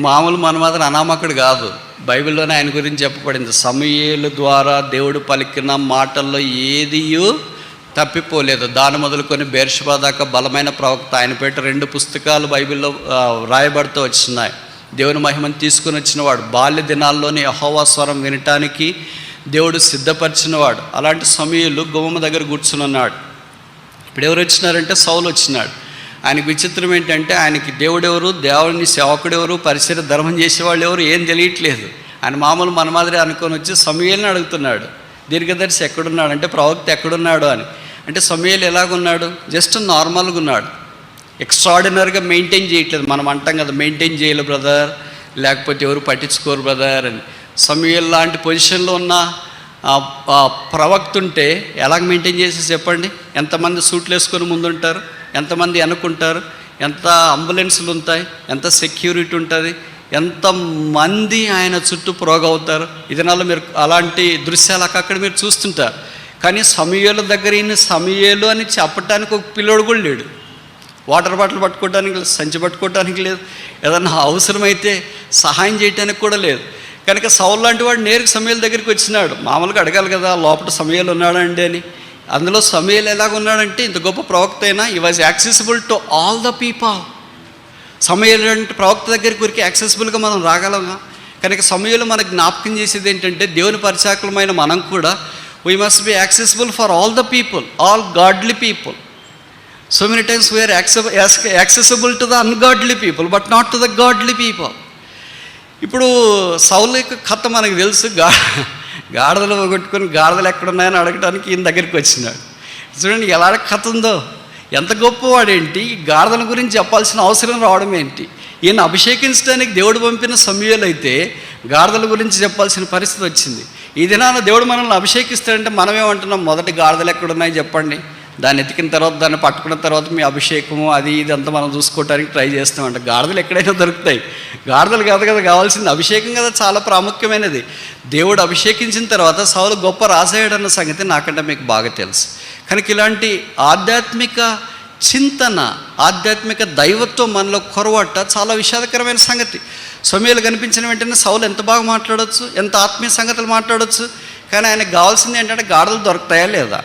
మామూలు మన మాత్రం అనామకుడు కాదు. బైబిల్లోనే ఆయన గురించి చెప్పబడింది. సమూయేలు ద్వారా దేవుడు పలికిన మాటల్లో ఏదియూ తప్పిపోలేదు. దాని మొదలుకొని బెర్షెబా దాకా బలమైన ప్రవక్త. ఆయన పేట 2 పుస్తకాలు బైబిల్లో రాయబడుతూ వచ్చినాయి. దేవుని మహిమను తీసుకుని వచ్చినవాడు, బాల్య దినాల్లోని యెహోవా స్వరం వినటానికి దేవుడు సిద్ధపరిచినవాడు. అలాంటి సమూయేలు గుమ్మం దగ్గర కూర్చుని ఉన్నాడు. ఇప్పుడు ఎవరు వచ్చినారంటే సౌలు వచ్చినాడు. ఆయనకు విచిత్రం ఏంటంటే, ఆయనకి దేవుడెవరు, దేవుని సేవకుడెవరు, పరిసర ధర్మం చేసేవాళ్ళు ఎవరు ఏం తెలియట్లేదు. ఆయన మామూలు మన మాదిరి అనుకొని వచ్చి సమూయేలుని అడుగుతున్నాడు, దీర్ఘదర్శి ఎక్కడున్నాడు అంటే, ప్రవక్త ఎక్కడున్నాడు అని. అంటే సమూయేలు ఎలాగున్నాడు? జస్ట్ నార్మల్గా ఉన్నాడు, ఎక్స్ట్రాడినరీగా మెయింటైన్ చేయట్లేదు. మనం అంటాం కదా, మెయింటైన్ చేయలే బ్రదర్, లేకపోతే ఎవరు పట్టించుకోరు బ్రదర్ అని. సమూయేలు లాంటి పొజిషన్లో ఉన్న ప్రవక్త ఉంటే ఎలాగ మెయింటైన్ చేసి చెప్పండి? ఎంతమంది సూట్లు వేసుకొని ముందుంటారు, ఎంతమంది అనుకుంటారు, ఎంత అంబులెన్సులు ఉంటాయి, ఎంత సెక్యూరిటీ ఉంటుంది, ఎంతమంది ఆయన చుట్టూ ప్రోగవుతారు. ఇదినాల్లో మీరు అలాంటి దృశ్యాలు అక్కడ మీరు చూస్తుంటారు. కానీ సమూయేలు దగ్గర సమూయేలు అని చెప్పడానికి ఒక పిల్లోడు కూడా లేడు. వాటర్ బాటిల్ పట్టుకోవడానికి లేదు, సంచి పట్టుకోవడానికి లేదు, ఏదన్నా అవసరమైతే సహాయం చేయడానికి కూడా లేదు. కనుక సౌలు లాంటి వాడు నేరుగా సమూయేలు దగ్గరికి వచ్చినాడు. మామూలుగా అడగాలి కదా, లోపల సమూయేలు ఉన్నాడండి అని. అందులో సమూయేలు ఎలాగున్నాడంటే, ఇంత గొప్ప ప్రవక్త అయినా he was accessible to all the people. సమూయేలు అంటే ప్రవక్త దగ్గరికి ఊరికి యాక్సెసిబుల్గా మనం రాగలమా? కనుక సమూయేలు మనకు జ్ఞాపకం చేసేది ఏంటంటే, దేవుని పరిచారకులమైన మనం కూడా we must be accessible for all the people, all godly people. So many times we are accessible to the ungodly people but not to the godly people. ఇప్పుడు సౌలు యొక్క కథ మనకు తెలుసు. గాడిదలు కొట్టుకొని గాడిదలు ఎక్కడున్నాయని అడగడానికి ఈయన దగ్గరికి వచ్చినాడు. చూడండి ఎలా కథ ఉందో, ఎంత గొప్పవాడేంటి, గాడిదల గురించి చెప్పాల్సిన అవసరం రావడం ఏంటి? ఈయన అభిషేకించడానికి దేవుడు పంపిన సమూయేలు అయితే గాడిదల గురించి చెప్పాల్సిన పరిస్థితి వచ్చింది. ఈ దినాన దేవుడు మనల్ని అభిషేకిస్తాడంటే మనమేమంటున్నాం, మొదటి గాడిదలు ఎక్కడున్నాయి చెప్పండి, దాన్ని ఎతికిన తర్వాత దాన్ని పట్టుకున్న తర్వాత మీ అభిషేకము అది ఇది అంతా మనం చూసుకోవడానికి ట్రై చేస్తామంట. గాడిదలు ఎక్కడైనా దొరుకుతాయి. గాడిదలు కాదు కదా కావాల్సింది, అభిషేకం కదా చాలా ప్రాముఖ్యమైనది. దేవుడు అభిషేకించిన తర్వాత సౌలు గొప్ప రాజయ్యాడన్న సంగతి నాకంటే మీకు బాగా తెలుసు. కనుక ఇలాంటి ఆధ్యాత్మిక చింతన, ఆధ్యాత్మిక దైవత్వం మనలో కొరవట చాలా విషాదకరమైన సంగతి. సమూయేలు కనిపించిన వెంటనే సౌలు ఎంత బాగా మాట్లాడవచ్చు, ఎంత ఆత్మీయ సంగతులు మాట్లాడవచ్చు, కానీ ఆయనకు కావాల్సింది ఏంటంటే గాడిదలు దొరుకుతాయా లేదా,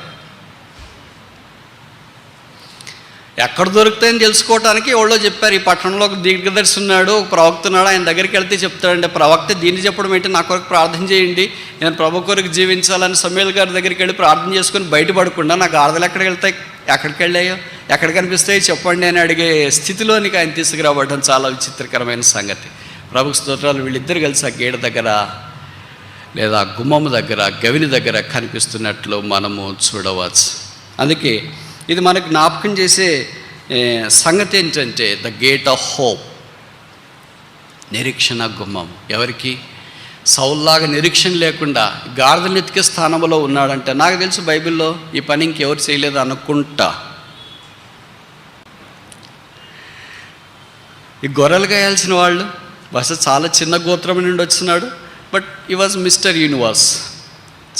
ఎక్కడ దొరుకుతాయని తెలుసుకోవడానికి ఎవరో చెప్పారు. ఈ పట్టణంలో ఒక దీర్ఘదర్శి ఉన్నాడు, ఒక ప్రవక్త ఉన్నాడు, ఆయన దగ్గరికి వెళ్తే చెప్తాడంటే, ప్రవక్త దీన్ని చెప్పడం ఏంటి, నా కొరకు ప్రార్థన చేయండి, నేను ప్రభు కొరకు జీవించాలని సమూయేలు గారి దగ్గరికి వెళ్ళి ప్రార్థన చేసుకొని బయటపడకుండా నాకు గాడిదలు ఎక్కడికి వెళ్తాయి, ఎక్కడికి వెళ్ళాయో, ఎక్కడ కనిపిస్తాయో చెప్పండి అని అడిగే స్థితిలోనికి ఆయన తీసుకురావడం చాలా విచిత్రకరమైన సంగతి. ప్రభు స్తోత్రాలు. వీళ్ళిద్దరు కలిసి ఆ గేడ దగ్గర లేదా గుమ్మము దగ్గర, గవిని దగ్గర కనిపిస్తున్నట్లు మనము చూడవచ్చు. అందుకే ఇది మనకు జ్ఞాపకం చేసే సంగతి ఏంటంటే ద గేట్ ఆఫ్ హోప్, నిరీక్షణ గుమ్మం. ఎవరికి? సౌల్లాగా నిరీక్షణ లేకుండా గాడిదలు ఎతికే స్థానంలో ఉన్నాడంటే, నాకు తెలుసు బైబిల్లో ఈ పని ఇంకెవరు చేయలేదు అనుకుంటా. ఈ గొర్రెలు గాయాల్సిన వాళ్ళు బహుశా చాలా చిన్న గోత్రం నుండి వచ్చినాడు, బట్ ఈ వాజ్ మిస్టర్ యూనివర్స్.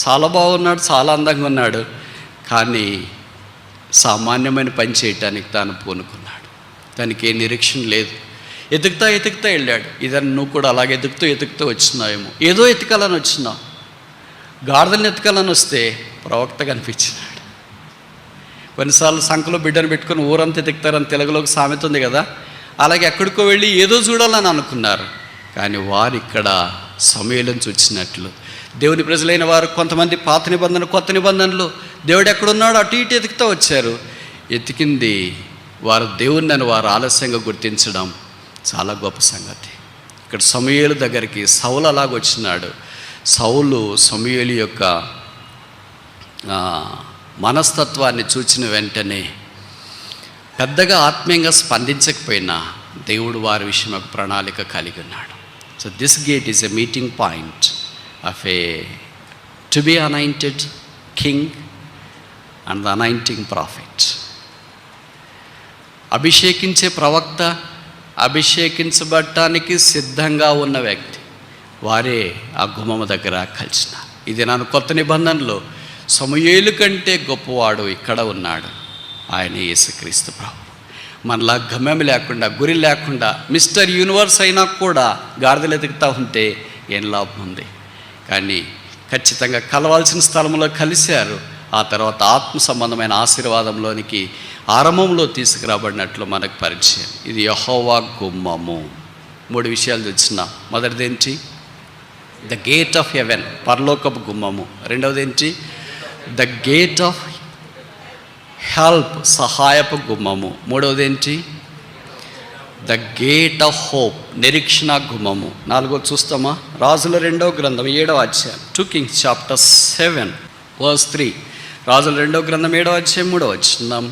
చాలా బాగున్నాడు, చాలా అందంగా ఉన్నాడు, కానీ సామాన్యమైన పని చేయటానికి తాను పూనుకున్నాడు. దానికి ఏ నిరీక్షణ లేదు. ఎతుకుతా వెళ్ళాడు. ఇదని నువ్వు కూడా అలాగే ఎతుకుతూ వచ్చినావేమో, ఏదో ఎతకాలని వచ్చినావు. గాడిదలను ఎతకాలని వస్తే ప్రవక్త కనిపించినాడు. కొన్నిసార్లు సంఖలో బిడ్డను పెట్టుకుని ఊరంతా ఎతుకుతారని తెలుగులో ఒక సామెత ఉంది కదా, అలాగే ఎక్కడికో వెళ్ళి ఏదో చూడాలని అనుకున్నారు, కానీ వారు ఇక్కడ సమూయేలును చూచినట్లు దేవుని ప్రజలైన వారు కొంతమంది పాత నిబంధన కొత్త నిబంధనలు దేవుడు ఎక్కడున్నాడో అటు ఇటు ఎతుకుతూ వచ్చారు. ఎతికింది వారు దేవుణ్ణి అని వారు ఆలస్యంగా గుర్తించడం చాలా గొప్ప సంగతి. ఇక్కడ సమూయేలు దగ్గరికి సౌలు అలాగొచ్చినాడు. సౌలు సమూయేలు యొక్క మనస్తత్వాన్ని చూచిన వెంటనే పెద్దగా ఆత్మీయంగా స్పందించకపోయినా దేవుడు వారి విషయం ఒక ప్రణాళిక కలిగి ఉన్నాడు. So this gate is a meeting point of a to be anointed king and the anointing prophet. అభిషేకించే ప్రవక్త, అభిషేకించబడటానికి సిద్ధంగా ఉన్న వ్యక్తి, వారే ఆ గుమ్మము దగ్గర కలిసిన. ఇది నన్ను కొత్త నిబంధనలో సమూయేలు కంటే గొప్పవాడు ఇక్కడ ఉన్నాడు, ఆయన యేసుక్రీస్తు ప్రభు. మనలా గమ్యం లేకుండా, గురి లేకుండా, మిస్టర్ యూనివర్స్ అయినా కూడా గాడిదలు ఎదుగుతూ ఉంటే ఏం లాభం ఉంది? కానీ ఖచ్చితంగా కలవాల్సిన స్థలంలో కలిశారు. ఆ తర్వాత ఆత్మ సంబంధమైన ఆశీర్వాదంలోనికి ఆరంభంలో తీసుకురాబడినట్లు మనకు పరిచయం. ఇది యెహోవా గుమ్మము. 3 విషయాలు తెచ్చిన. మొదటిది ఏంటి? ద గేట్ ఆఫ్ హెవెన్, పరలోకపు గుమ్మము. రెండవది ఏంటి? ద గేట్ ఆఫ్ హెల్ప్, సహాయపు గుమ్మము. మూడవది ఏంటి? ద గేట్ ఆఫ్ హోప్, నిరీక్షణ గుమ్మము. 4వది చూస్తామా? రాజుల 2వ గ్రంథం 7వ అధ్యాయం, 2 Kings chapter 7 verse 3. రాజుల 2వ గ్రంథం 7వ అధ్యాయం 3వ వచనం.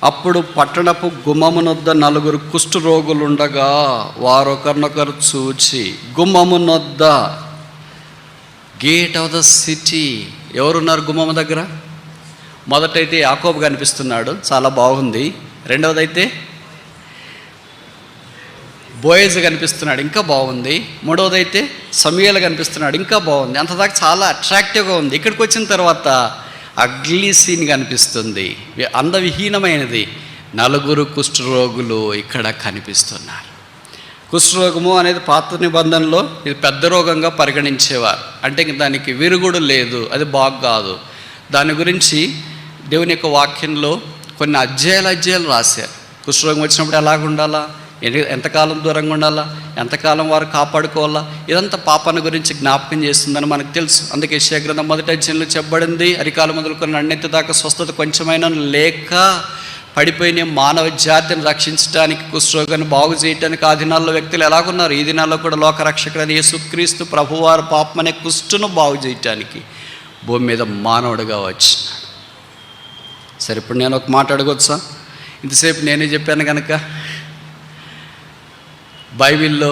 అప్పుడు పట్టణపు గుమ్మమునొద్ద 4 కుష్ఠరోగులుండగా వారొకరినొకరు చూచి, గుమ్మమునొద్ద, గేట్ ఆఫ్ ద సిటీ, ఎవరున్నారు గుమ్మము దగ్గర? మొదటైతే యాకోబు కనిపిస్తున్నాడు, చాలా బాగుంది. రెండవదైతే బోయజ్ కనిపిస్తున్నాడు, ఇంకా బాగుంది. మూడవదైతే సమూయేలు కనిపిస్తున్నాడు, ఇంకా బాగుంది. అంతదాకా చాలా అట్రాక్టివ్గా ఉంది. ఇక్కడికి వచ్చిన తర్వాత అగ్లీ సీన్ కనిపిస్తుంది, అందవిహీనమైనది. 4 కుష్ఠరోగులు ఇక్కడ కనిపిస్తున్నారు. కుష్ఠరోగము అనేది పాత నిబంధనలో ఇది పెద్ద రోగంగా పరిగణించేవారు. అంటే దానికి విరుగుడు లేదు, అది బాగు. దాని గురించి దేవుని యొక్క వాక్యంలో కొన్ని అధ్యాయాలు రాశారు. కుష్ఠరోగం వచ్చినప్పుడు ఎలాగ ఉండాలా, ఎంతకాలం దూరంగా ఉండాలా, ఎంతకాలం వారు కాపాడుకోవాలా, ఇదంతా పాపాన్ని గురించి జ్ఞాపకం చేస్తుందని మనకు తెలుసు. అందుకే యెషయా గ్రంథం 1వ అధ్యాయంలో చెప్పబడింది, అరికాలు మొదలుకొని నన్నెత్తి దాకా స్వస్థత కొంచెమైనా లేక పడిపోయిన మానవ జాతిని రక్షించడానికి, కుష్ఠరోగాన్ని బాగు చేయడానికి ఆ దినాల్లో వ్యక్తులు ఎలాగున్నారు, ఈ దినాల్లో కూడా లోకరక్షకుడైన యేసుక్రీస్తు ప్రభువారు పాపం అనే కుష్ఠను బాగు చేయటానికి భూమి మీద మానవుడిగా వచ్చినాడు. సరే, ఇప్పుడు నేను ఒక మాట అడగొచ్చా? ఇంతసేపు నేనే చెప్పాను కనుక, బైబిల్లో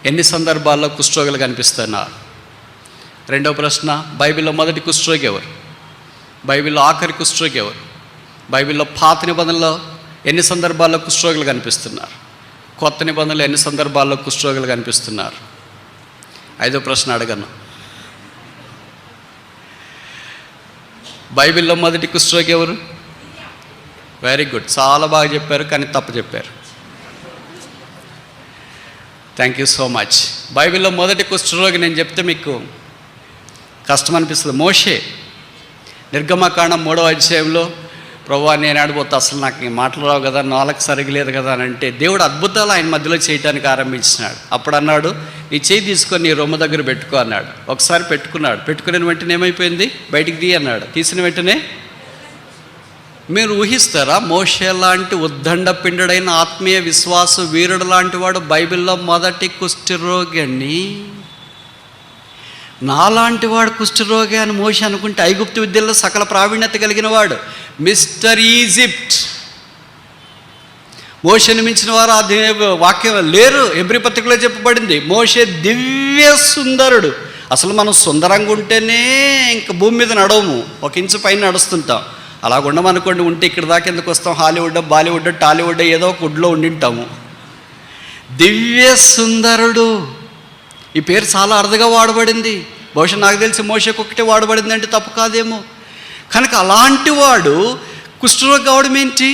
ఎన్ని సందర్భాల్లో కుష్ఠరోగులు కనిపిస్తున్నారు? రెండవ ప్రశ్న, బైబిల్లో మొదటి కుష్ఠరోగి ఎవరు? బైబిల్లో ఆఖరి కుష్ఠరోగి ఎవరు? బైబిల్లో పాత నిబంధనలో ఎన్ని సందర్భాల్లో కుష్ఠరోగులు కనిపిస్తున్నారు? కొత్త నిబంధనలో ఎన్ని సందర్భాల్లో కుష్ఠరోగులు కనిపిస్తున్నారు? ఐదో ప్రశ్న అడగను, బైబిల్లో మొదటి కుష్ఠరోగి ఎవరు? వెరీ గుడ్, చాలా బాగా చెప్పారు, కానీ తప్పు చెప్పారు. Thank you so much. బైబిల్లో మొదటి కుష్ఠరోగి నేను చెప్తే మీకు కష్టం అనిపిస్తుంది. మోషే. నిర్గమకాండం 3వ అధ్యాయంలో, ప్రభువా నేను ఆడిపోతా, అసలు నాకు ఈ మాటలు రావు కదా, నాలుగు సరిగలేదు కదా అని అంటే దేవుడు అద్భుతాలు ఆయన మధ్యలో చేయడానికి ఆరంభించినాడు. అప్పుడు అన్నాడు, నీ చేయి తీసుకొని నీ రొమ్మ దగ్గర పెట్టుకో అన్నాడు. ఒకసారి పెట్టుకున్నాడు. పెట్టుకునే వెంటనే ఏమైపోయింది? బయటికి తీ అన్నాడు. తీసిన వెంటనే మీరు ఊహిస్తారా? మోషే లాంటి ఉద్దండ పిండుడైన ఆత్మీయ విశ్వాస వీరుడు లాంటి వాడు బైబిల్లో మొదటి కుష్ఠరోగి అండి. నాలాంటి వాడు కుష్ఠరోగి అని మోషే అనుకుంటే, ఐగుప్తు విద్యలో సకల ప్రావీణ్యత కలిగిన వాడు, మిస్టర్ ఈజిప్ట్. మోషేని మించిన వారు ఆ వాక్యం లేరు. హెబ్రీ పత్రికలో చెప్పబడింది, మోషే దివ్య సుందరుడు. అసలు మనం సుందరంగా ఉంటేనే ఇంక భూమి మీద నడవము, 1 ఇంచు పైన నడుస్తుంటాం. అలాగ ఉండమనుకోండి, ఉంటే ఇక్కడ దాకా ఎందుకు వస్తాం? హాలీవుడ్, బాలీవుడ్, టాలీవుడ్ ఏదో ఒక గుడ్లో ఉండింటాము. దివ్య సుందరుడు, ఈ పేరు చాలా అరుదుగా వాడబడింది. బహుశా నాకు తెలిసి మోషేకి ఒకటే వాడబడింది అంటే తప్పు కాదేమో. కనుక అలాంటి వాడు కుష్ఠరోగి కావడం ఏంటి?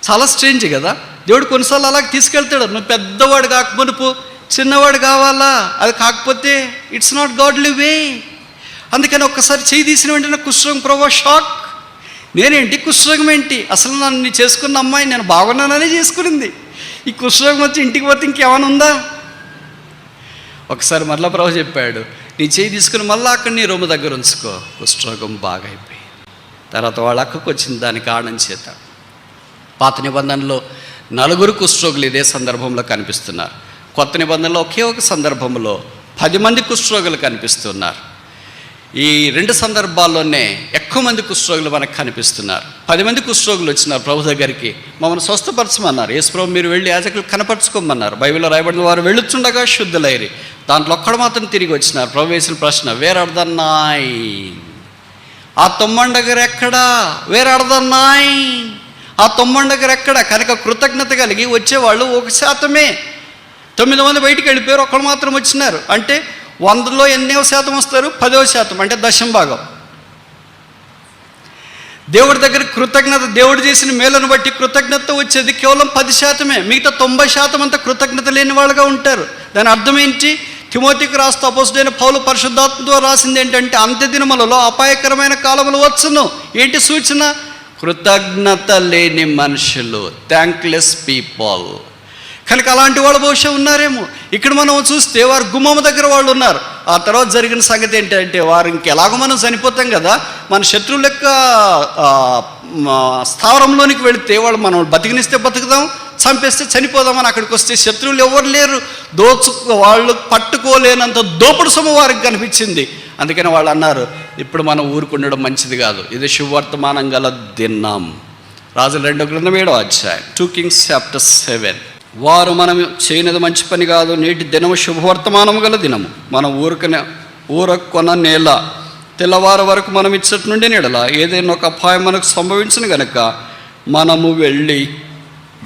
చాలా స్ట్రేంజ్ కదా. దేవుడు కొన్నిసార్లు అలాగ తీసుకెళ్తాడు. నువ్వు పెద్దవాడు కాకమునుపు చిన్నవాడు కావాలా, అది కాకపోతే ఇట్స్ నాట్ గాడ్లీ వే. అందుకని ఒక్కసారి చేయి తీసిన వెంటనే కుష్ఠరోగం, ప్రభు షాక్. నేనేంటి, కుష్ఠరోగం ఏంటి? అసలు నన్ను చేసుకున్న అమ్మాయి నేను బాగున్నాననే చేసుకునింది, ఈ కుష్ఠరోగం వచ్చి ఇంటికి పోతే ఇంకేమైనా ఉందా? ఒకసారి మరలా ప్రభు చెప్పాడు, నీ చేయి తీసుకుని మళ్ళీ అక్కడ నీ రొమ్మ దగ్గర ఉంచుకో. కుష్ఠరోగం బాగా అయిపోయి తర్వాత వాళ్ళ అక్కకు వచ్చింది దాని కారణం చేత. పాత నిబంధనలో 4 కుష్ఠరోగులు ఇదే సందర్భంలో కనిపిస్తున్నారు. కొత్త నిబంధనలో ఒకే ఒక సందర్భంలో 10 మంది కుష్ఠరోగులు కనిపిస్తున్నారు. ఈ 2 సందర్భాల్లోనే ఎక్కువ మంది కుష్ఠరోగులు మనకు కనిపిస్తున్నారు. 10 మంది కుష్ఠరోగులు వచ్చినారు ప్రభు దగ్గరికి, మమ్మల్ని స్వస్థపరచమన్నారు. యేసు ప్రభు మీరు వెళ్ళి యాజకులు కనపరుచుకోమన్నారు. బైబిల్లో రాయబడిన వారు వెళ్ళుచుండగా శుద్ధులైరి. దాంట్లో ఒక్కడు మాత్రం తిరిగి వచ్చినారు. ప్రభు వేసిన ప్రశ్న, వేర్ ఆర్ ద 9? ఆ 9 దగ్గర ఎక్కడా? Where are the 9? ఆ 9 దగ్గర ఎక్కడ? కనుక కృతజ్ఞత కలిగి వచ్చేవాళ్ళు 1%. 9 మంది బయటికి వెళ్ళిపోయారు, ఒక్కడు మాత్రం వచ్చినారు. అంటే 100లో ఎన్నో శాతం వస్తారు? 10%, అంటే 10%. దేవుడి దగ్గర కృతజ్ఞత, దేవుడు చేసిన మేలను బట్టి కృతజ్ఞత వచ్చేది కేవలం 10%. మిగతా 90% అంతా కృతజ్ఞత లేని వాళ్ళుగా ఉంటారు. దాని అర్థం ఏంటి? తిమోతికి రాస్తూ అపోస్తలుడైన పౌలు పరిశుద్ధాత్మతో రాసింది ఏంటంటే, అంత్య దినములలో అపాయకరమైన కాలములు వచ్చును. ఏంటి సూచన? కృతజ్ఞత లేని మనుషులు, థ్యాంక్లెస్ పీపుల్. కనుక అలాంటి వాళ్ళు బహుశా ఉన్నారేమో. ఇక్కడ మనం చూస్తే వారు గుమ్మం దగ్గర వాళ్ళు ఉన్నారు. ఆ తర్వాత జరిగిన సంగతి ఏంటంటే, వారు ఇంకెలాగో మనం చనిపోతాం కదా, మన శత్రువుల యొక్క స్థావరంలోనికి వెళితే వాళ్ళు మనం బతికినిస్తే బతుకుదాం, చంపేస్తే చనిపోదామని అక్కడికి వస్తే శత్రువులు ఎవరు లేరు, వాళ్ళు పట్టుకోలేనంత దోపుడు సొమ్ము వారికి కనిపించింది. అందుకని వాళ్ళు అన్నారు, ఇప్పుడు మనం ఊరుకుండడం మంచిది కాదు, ఇది శుభవర్తమానం గల దినం. రాజుల 2వ గ్రంథం 7వ అధ్యాయం, 2 Kings chapter 7. వారు మనం చేయనిది మంచి పని కాదు, నేటి దినము శుభవర్తమానము గల దినము. మనం ఊరకొన నేల తెల్లవారు వరకు మనం ఇచ్చటి నుండి నీడల ఏదైనా ఒక అపాయం మనకు సంభవించిన గనక మనము వెళ్ళి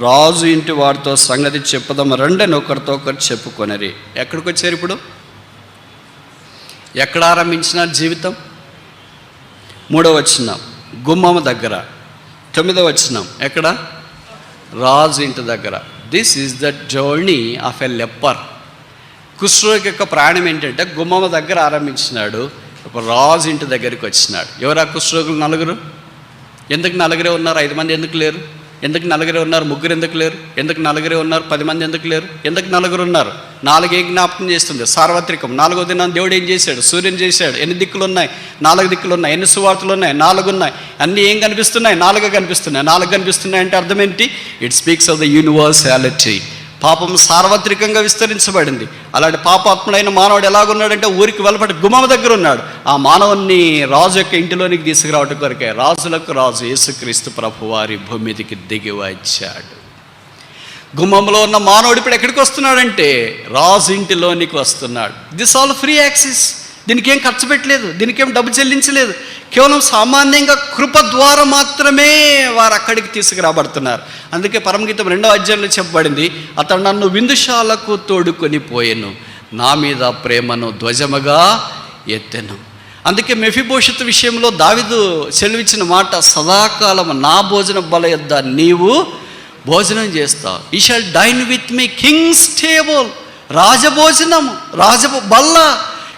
రాజు ఇంటి వారితో సంగతి చెప్పుదాము రండి అని ఒకరితో ఒకరు చెప్పుకొనరి. ఎక్కడికి వచ్చారు ఇప్పుడు? ఎక్కడ ఆరంభించినారు జీవితం? 3వ వచనం గుమ్మం దగ్గర. 9వ వచనం ఎక్కడ? రాజు ఇంటి దగ్గర. This is the journey of a leper. కుష్ఠరోగి యొక్క ప్రయాణం ఏంటంటే గుమ్మం దగ్గర ఆరంభించినాడు, ఇప్పుడు రాజు ఇంటి దగ్గరికి వచ్చినాడు. ఎవరు ఆ కుష్ఠరోగులు? 4. ఎందుకు 4 ఉన్నారు? 5 మంది ఎందుకు లేరు? ఎందుకు 4 ఉన్నారు? 3 ఎందుకు లేరు? ఎందుకు 4 ఉన్నారు? 10 మంది ఎందుకు లేరు? ఎందుకు 4 ఉన్నారు? 4 ఏం జ్ఞాపకం చేస్తుంది? సార్వత్రికం. 4వ దినాన్ని దేవుడు ఏం చేశాడు? సూర్యుని చేశాడు. ఎన్ని దిక్కులు ఉన్నాయి? 4 దిక్కులు ఉన్నాయి. ఎన్ని సువార్తలు ఉన్నాయి? 4 ఉన్నాయి. అన్నీ ఏం కనిపిస్తున్నాయి? 4 కనిపిస్తున్నాయి. 4 కనిపిస్తున్నాయి అంటే అర్థం ఏంటి? It speaks of the universality. పాపం సార్వత్రికంగా విస్తరించబడింది. అలాంటి పాపాత్ముడైన మానవుడు ఎలాగున్నాడంటే ఊరికి వెలుపటి గుమ్మం దగ్గర ఉన్నాడు. ఆ మానవుని రాజు యొక్క ఇంటిలోనికి తీసుకురావడం కొరకే రాజులకు రాజు యేసుక్రీస్తు ప్రభు వారి భూమి మీదకి దిగి వచ్చాడు. గుమ్మంలో ఉన్న మానవుడు ఇప్పుడు ఎక్కడికి వస్తున్నాడంటే రాజు ఇంటిలోనికి వస్తున్నాడు. This all free access. దీనికి ఏం ఖర్చు పెట్టలేదు, దీనికి ఏం డబ్బు చెల్లించలేదు. కేవలం సామాన్యంగా కృప ద్వారా మాత్రమే వారు అక్కడికి తీసుకురాబడుతున్నారు. అందుకే పరమగీతం 2వ అధ్యాయంలో చెప్పబడింది, అతడు నన్ను విందుశాలకు తోడుకొని పోయెను, నా మీద ప్రేమను ధ్వజముగా ఎత్తెను. అందుకే మెఫీబోషెతు విషయంలో దావీదు సెలవిచ్చిన మాట, సదాకాలం నా భోజన బల యొద్ద నీవు భోజనం చేస్తావు. He shall dine with me king's table, రాజభోజనము, బల్ల.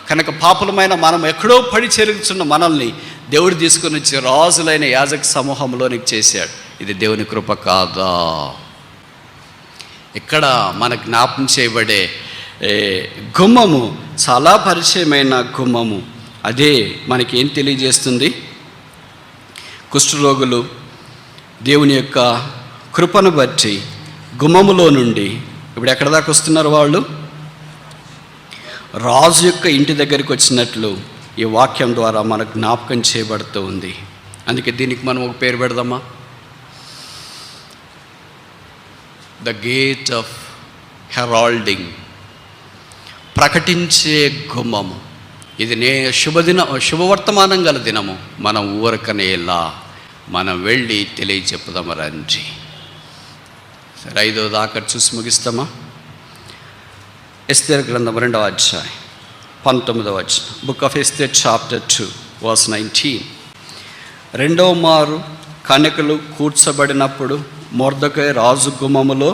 కనుక పాపులమైన మనం ఎక్కడో పడి చెరుగుతున్న మనల్ని దేవుడు తీసుకుని వచ్చి రాజులైన యాజక సమూహంలోనికి చేశాడు. ఇది దేవుని కృప కాదా? ఇక్కడ మన జ్ఞాపం చేయబడే గుమ్మము చాలా పరిచయమైన గుమ్మము. అదే మనకి ఏం తెలియజేస్తుంది? కుష్ఠరోగులు దేవుని యొక్క కృపను బట్టి గుమ్మములో నుండి ఇప్పుడు ఎక్కడ దాకా వస్తున్నారు? వాళ్ళు రాజు యొక్క ఇంటి దగ్గరికి వచ్చినట్లు ఈ వాక్యం ద్వారా మనకు జ్ఞాపకం చేయబడుతూ ఉంది. అందుకే దీనికి మనం ఒక పేరు పెడదామా? ద గేట్ ఆఫ్ హెరాల్డింగ్, ప్రకటించే గుమ్మము. ఇది శుభవర్తమానం గల దినము. మనం ఊరకనేలా మనం వెళ్ళి తెలియచెప్పుదాం రండి. సరే, 5వ దాకా చూసి ముగిస్తామా? ఎస్తేరు గ్రంథం 2వ అధ్యాయం 19వ వచనం. Book of Esther chapter 2 verse 19. 2వ మారు కన్యకలు కూర్చబడినప్పుడు మొర్దెకై రాజు గుమ్మములో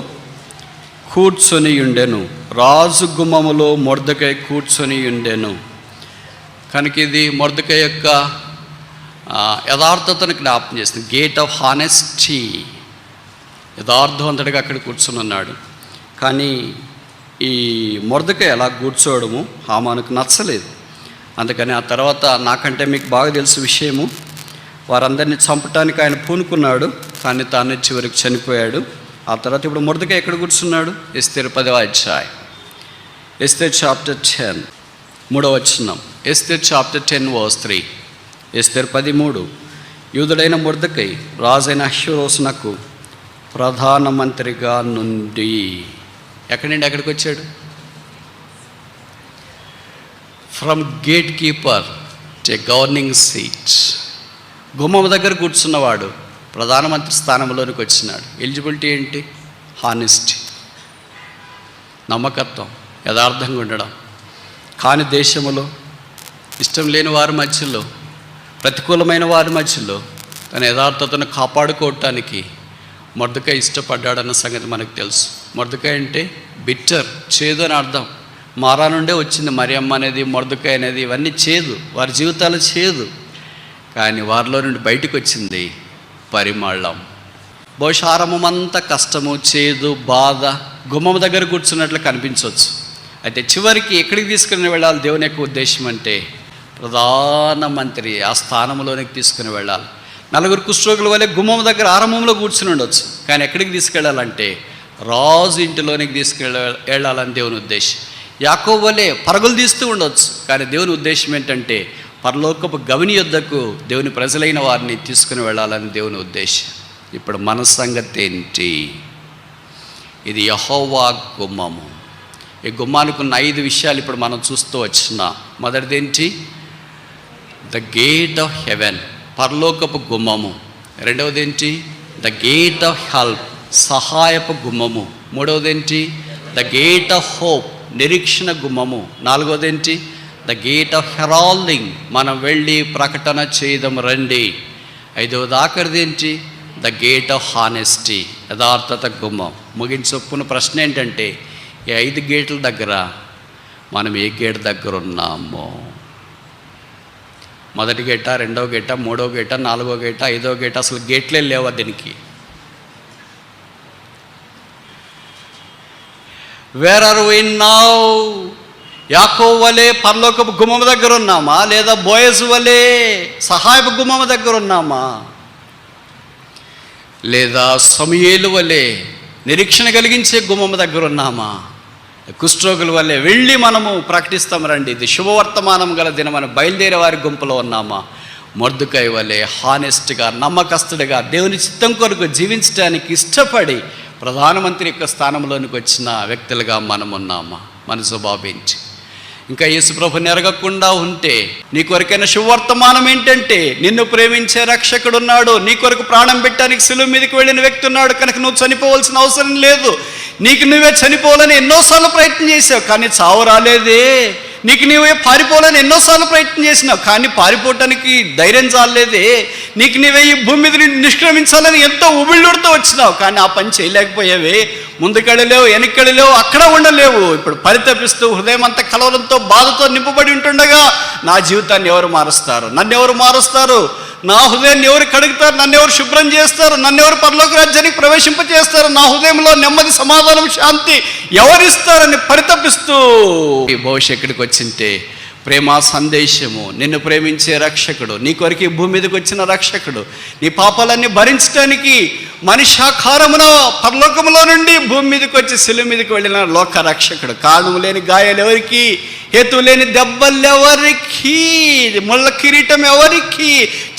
కూర్చొని ఉండెను. రాజు గుమ్మములో మొర్దెకై కూర్చొని ఉండెను. కనుక ఇది మొర్దెకై యొక్క యథార్థతను జ్ఞాపకం చేస్తుంది. గేట్ ఆఫ్ హానెస్టీ, యథార్థవంతుడిగా అక్కడ కూర్చొని ఉన్నాడు. కానీ ఈ మొర్దెకై అలా కూర్చోవడము హామానుకు నచ్చలేదు. అందుకని ఆ తర్వాత, నాకంటే మీకు బాగా తెలుసు విషయము, వారందరినీ చంపటానికి ఆయన పూనుకున్నాడు, కానీ తాను చివరికి చనిపోయాడు. ఆ తర్వాత ఇప్పుడు మొర్దెకై ఎక్కడ కూర్చున్నాడు? ఎస్తేరు 10వ అధ్యాయం, ఎస్తేర్ చాప్టర్ 10 3వ వచనం. Esther chapter 10 verse 3. ఎస్తేర్ 13. యూదుడైన మొర్దెకై రాజైన అహష్వేరోషునకు ప్రధానమంత్రిగా నుండి, ఎక్కడి నుండి ఎక్కడికి వచ్చాడు? From gatekeeper to governing seat. గుమ్మం దగ్గర కూర్చున్నవాడు ప్రధానమంత్రి స్థానంలోనికి వచ్చినాడు. ఎలిజిబిలిటీ ఏంటి? హానెస్టీ, నమ్మకత్వం, యథార్థంగా ఉండడం. కాని దేశంలో, ఇష్టం లేని వారి మధ్యలో, ప్రతికూలమైన వారి మధ్యలో తన యథార్థతను కాపాడుకోవటానికి మొర్దెకై ఇష్టపడ్డాడన్న సంగతి మనకు తెలుసు. మొర్దెకై అంటే బిట్టర్, చేదు అని అర్థం. మారా నుండే వచ్చింది మరియమ్మ అనేది, మొర్దెకై అనేది. ఇవన్నీ చేదు, వారి జీవితాలు చేదు. కానీ వారిలో నుండి బయటకు వచ్చింది పరిమళం. బహుశా ఆరంభమంతా కష్టము, చేదు, బాధ గుమ్మం దగ్గర కూర్చున్నట్లు కనిపించవచ్చు. అయితే చివరికి ఎక్కడికి తీసుకుని వెళ్ళాలి దేవుని యొక్క ఉద్దేశం అంటే, ప్రధానమంత్రి ఆ స్థానంలోనికి తీసుకుని వెళ్ళాలి. 4 కుష్ఠరోగుల వలె గుమ్మం దగ్గర ఆరంభంలో కూర్చుని ఉండొచ్చు, కానీ ఎక్కడికి తీసుకెళ్ళాలంటే రాజు ఇంటిలోనికి వెళ్ళాలని దేవుని ఉద్దేశం. యాకోబు వలె పరుగులు తీస్తూ ఉండొచ్చు, కానీ దేవుని ఉద్దేశం ఏంటంటే పరలోకపు గవిని యొద్దకు దేవుని ప్రజలైన వారిని తీసుకుని వెళ్ళాలని దేవుని ఉద్దేశం. ఇప్పుడు మన సంగతి ఏంటి? ఇది యెహోవా గుమ్మము. ఈ గుమ్మానికి ఉన్న 5 విషయాలు ఇప్పుడు మనం చూస్తూ వచ్చిన. మొదటిదేంటి? ద గేట్ ఆఫ్ హెవెన్, పరలోకపు గుమ్మము. రెండవదేంటి? ద గేట్ ఆఫ్ హెల్ప్, సహాయపు గుమ్మము. మూడవదేంటి? ద గేట్ ఆఫ్ హోప్, నిరీక్షణ గుమ్మము. నాలుగవదేంటి? ద గేట్ ఆఫ్ హెరాల్డింగ్, మనం వెళ్ళి ప్రకటన చేయడం రండి. ఐదవది ఆఖరిదేంటి? ద గేట్ ఆఫ్ హానెస్టీ, యథార్థత గుమ్మం. ముగించొప్పున ప్రశ్న ఏంటంటే, ఈ 5 గేట్ల దగ్గర మనం ఏ గేట్ దగ్గర ఉన్నామో? మొదటి గేట, రెండవ గేట, మూడవ గేట, నాలుగో గేట, 5వ గేట, అసలు గేట్లే లేవా దీనికి? Where are we now? యాకోబు వలె పరలోకపు గుమ్మం దగ్గర ఉన్నామా, లేదా బోయజు వలె సహాయపు గుమ్మం దగ్గర ఉన్నామా, లేదా సమూయేలు వలె నిరీక్షణ కలిగించే గుమ్మం దగ్గర ఉన్నామా? కుష్ఠరోగుల వల్లే వెళ్ళి మనము ప్రకటిస్తాం రండి, ఇది శుభవర్తమానం గల దినమని బయలుదేరే వారి గుంపులో ఉన్నామా? మొర్దెకై వలె హానెస్ట్గా, నమ్మకస్తుడిగా, దేవుని చిత్తం కొరకు జీవించడానికి ఇష్టపడి ప్రధానమంత్రి యొక్క స్థానంలోనికి వచ్చిన వ్యక్తులుగా మనం ఉన్నామా? మన స్వభావం ఏంటి? ఇంకా యేసుప్రభుని ఎరగకుండా ఉంటే నీ కొరకైన శుభవర్తమానం ఏంటంటే నిన్ను ప్రేమించే రక్షకుడున్నాడు, నీ కొరకు ప్రాణం పెట్టడానికి సిలువ మీదకి వెళ్ళిన వ్యక్తి ఉన్నాడు కనుక నువ్వు చనిపోవాల్సిన అవసరం లేదు. నీకు నువ్వే చనిపోవాలని ఎన్నోసార్లు ప్రయత్నం చేసావు కానీ చావు రాలేదే. నీకు నీవే పారిపోవాలని ఎన్నోసార్లు ప్రయత్నం చేసినావు కానీ పారిపోవటానికి ధైర్యం చాలేదే. నీకు నీవే ఈ భూమి మీద నిష్క్రమించాలని ఎంతో ఉబిళ్ళుడితో వచ్చినావు కానీ ఆ పని చేయలేకపోయావే. ముందుకెళ్ళలేవు, వెనక్కెళ్ళలేవు, అక్కడ ఉండలేవు. ఇప్పుడు పరితపిస్తూ హృదయం అంతా కలవరంతో బాధతో నింపబడి ఉంటుండగా నా జీవితాన్ని ఎవరు మారుస్తారు? నన్ను ఎవరు మారుస్తారు? నా హృదయాన్ని ఎవరు కడుగుతారు? నన్ను ఎవరు శుభ్రం చేస్తారు? నన్ను ఎవరు పరలోక రాజ్యానికి ప్రవేశింపచేస్తారు? నా హృదయంలో నెమ్మది, సమాధానం, శాంతి ఎవరిస్తారని పరితపిస్తూ ఈ భవిష్యత్తుకి వచ్చింటే ప్రేమ సందేశము, నిన్ను ప్రేమించే రక్షకుడు, నీ కొరకు ఈ భూమి మీదకి వచ్చిన రక్షకుడు, నీ పాపాలన్నీ భరించడానికి మనిషాకారమున పరలోకములో నుండి భూమి మీదకి వచ్చి సిలువ మీదకి వెళ్ళిన లోక రక్షకుడు. కారణం లేని గాయాలు ఎవరికి, హేతు లేని దెబ్బలు ఎవరికి, ముళ్ళ కిరీటం ఎవరికి,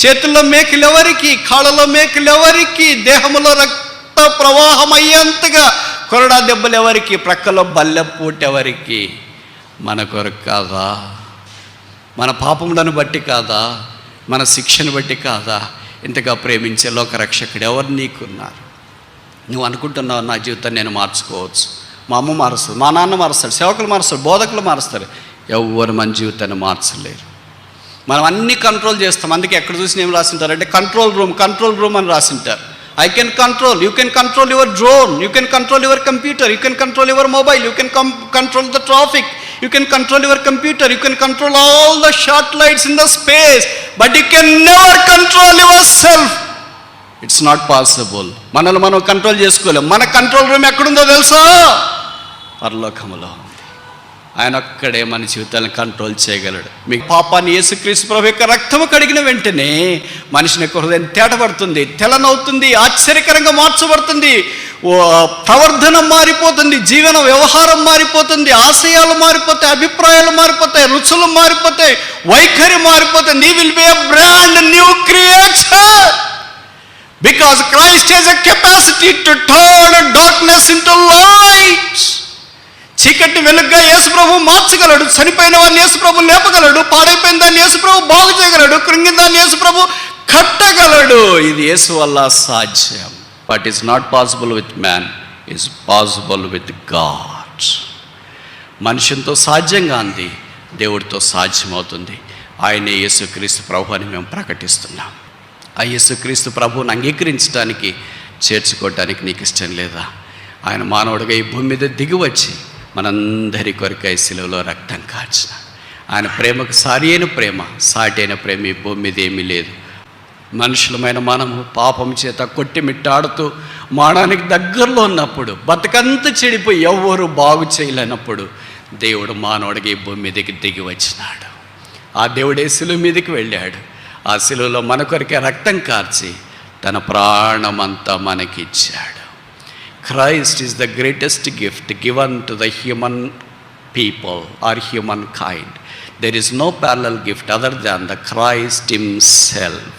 చేతుల్లో మేకులు ఎవరికి, కాళ్ళలో మేకులు ఎవరికి, దేహంలో రక్త ప్రవాహం అయ్యేంతగా కొరడా దెబ్బలు ఎవరికి, ప్రక్కలో బల్లెపూట ఎవరికి? మన కొరకు కాదా? మన పాపములను బట్టి కాదా? మన శిక్షను బట్టి కాదా? ఇంతగా ప్రేమించే లోకరక్షకుడు ఎవరు నీకున్నారు? నువ్వు అనుకుంటున్నావు నా జీవితాన్ని నేను మార్చుకోవచ్చు, మా అమ్మ మారుస్తుంది, మా నాన్న మారుస్తాడు, సేవకులు మారుస్తాడు, బోధకులు మారుస్తారు. ఎవరు మన జీవితాన్ని మార్చలేరు. మనం అన్నీ కంట్రోల్ చేస్తాం. అందుకే ఎక్కడ చూసి ఏం రాసింటారు అంటే కంట్రోల్ రూమ్ అని రాసింటారు. I can control, you can control your drone, you can control your computer, you can control your mobile, you can control the traffic, you can control your computer, you can control all the satellites in the space, but you can never control yourself. It's not possible. మనల్ని మనం control చేసుకోలేం. మన control room ఎక్కడుందో తెలుసా? పరలోకములో. ఆయన ఒక్కడే మన జీవితాన్ని కంట్రోల్ చేయగలడు. మీ పాపాన్ని యేసుక్రీస్తు ప్రభు యొక్క రక్తము కడిగిన వెంటనే మనిషిని యొక్క హృదయం తేటపడుతుంది, తెలనవుతుంది, ఆశ్చర్యకరంగా మార్చబడుతుంది, ప్రవర్ధన మారిపోతుంది, జీవన వ్యవహారం మారిపోతుంది, ఆశయాలు మారిపోతాయి, అభిప్రాయాలు మారిపోతాయి, రుచులు మారిపోతాయి, వైఖరి మారిపోతుంది. He will be a brand new creature because Christ has a capacity to turn darkness into light. చీకటి వెలుగుగా యేసుప్రభు మార్చగలడు, చనిపోయిన వాడిని యేసుప్రభు లేపగలడు, పాడైపోయిన దాన్ని యేసుప్రభు బాగు చేయగలడు, కృంగిన దాన్ని యేసుప్రభు కట్టగలడు. ఇది యేసు వల్ల సాధ్యం. But is not possible with man, is possible with God. మనుషులతో సాధ్యంగా అంది దేవుడితో సాధ్యమవుతుంది. ఆయనే యేసుక్రీస్తు ప్రభు అని మేము ప్రకటిస్తున్నాం. ఆ యేసుక్రీస్తు ప్రభువుని అంగీకరించడానికి, చేర్చుకోవటానికి నీకు ఇష్టం లేదా? ఆయన మానవుడిగా ఈ భూమి మీద దిగి వచ్చి మనందరి కొరకై సిలువలో రక్తం కార్చిన ఆయన ప్రేమకు సాటి అయిన ప్రేమ ఈ భూమి మీద ఏమీ లేదు. మనుషులమైన మనము పాపం చేత కొట్టిమిట్టాడుతూ మానడానికి దగ్గరలో ఉన్నప్పుడు, బతుకంతా చెడిపోయి ఎవ్వరూ బాగు చేయలేనప్పుడు దేవుడు మానవుడికి ఈ భూమి మీదకి దిగి వచ్చినాడు. ఆ దేవుడే సిలువ మీదకి వెళ్ళాడు. ఆ సిలువలో మన కొరకే రక్తం కార్చి తన ప్రాణమంతా మనకిచ్చాడు. Christ is the greatest gift given to the human people or humankind. There is no parallel gift other than the Christ himself.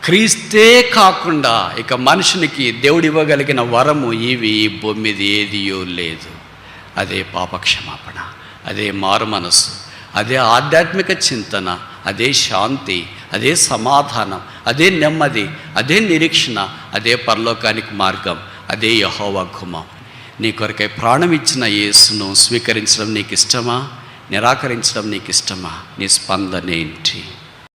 క్రీస్తే కాకుండా ఇక మనుషునికి దేవుడు ఇవ్వగలిగిన వరము ఇవి భూమి మీద ఏదియో లేదు. అదే పాపక్షమాపణ, అదే మారు మనసు, అదే ఆధ్యాత్మిక చింతన, అదే శాంతి, అదే సమాధానం, అదే నెమ్మది, అదే నిరీక్షణ, అదే పరలోకానికి మార్గం, అదే యెహోవా గుమ్మం. నీ కొరకై ప్రాణం ఇచ్చిన యేసును స్వీకరించడం నీకు ఇష్టమా? నిరాకరించడం నీకు ఇష్టమా? నీ స్పందన ఏంటి?